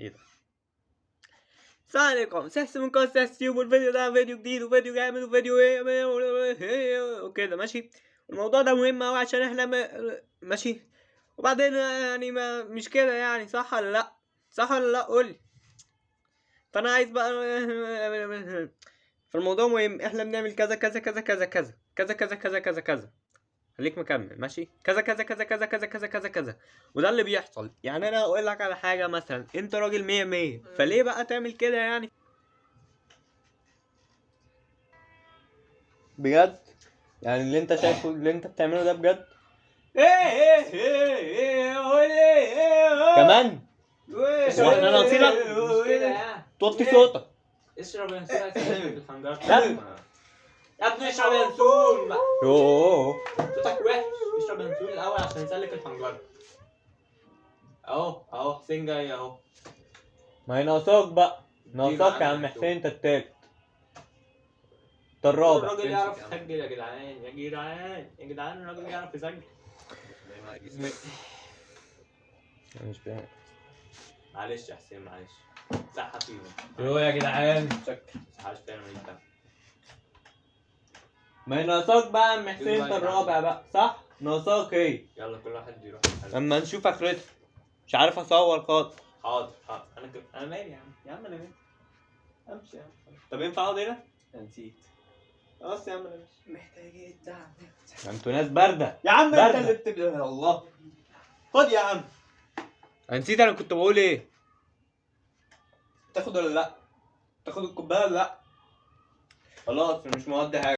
ايه ده؟ السلام عليكم، سحس من قناة سحس تيوب، والفيديو ده فيديو جديد وفيديو جامد وفيديو ايه وكده ماشي. الموضوع ده مهم اوي عشان احنا ماشي. وبعدين يعني ما مش كده يعني، صح ولا لا؟ صح ولا لا؟ قولي. فانا عايز بقى فالموضوع مهم، احنا بنعمل كذا كذا كذا كذا كذا كذا كذا كذا كذا كذا. خليك مكمل ماشي. كذا كذا كذا كذا كذا كذا كذا كذا. وده اللي بيحصل. يعني انا اقول لك على حاجه، مثلا انت راجل 100 فليه بقى تعمل كده يعني؟ بجد يعني اللي انت شايفه اللي انت بتعمله ده بجد؟ كمان واحنا ناقصينك كده يعني. توطي صوتك. اشرب ينسون هتسلك الحنجرة. لا يا ابني اشرب ينسون بقى. يوه صوتك وحش. اشرب ينسون الاول عشان يسلك الحنجرة. اهو حسين جاي اهو. ما هي ناقصاك بقى، ناقصاك يا عم حسين، انت التالت انت الرابع. الراجل يعرف يسجل يا جدعان يا جدعان يا جدعان، الراجل يعرف يسجل. مش فاهم. معلش يا حسين معلش. صحة فيهم. يو يا جدعان صحة فيهم انت. ما هي ناقصاك بقى يا عم حسين، انت الرابع بقى صح؟ ناقصاك ايه؟ يلا كل واحد يروح. اما نشوف اخرتها. مش عارف اصور خالص. حاضر انا مالي يا عم انا مالي. امشي يا عم. طب ينفع اقعد هنا؟ نسيت. خلاص يا عم انا ماشي. محتاج الدعم. انتوا ناس بارده يا عم باردة. انت اللي بتبقى الله. خد يا عم. انا نسيت انا كنت بقول ايه. تاخد ولا لا؟ تاخد الكوبايه ولا لا؟ خلاص مش مودي حاجه.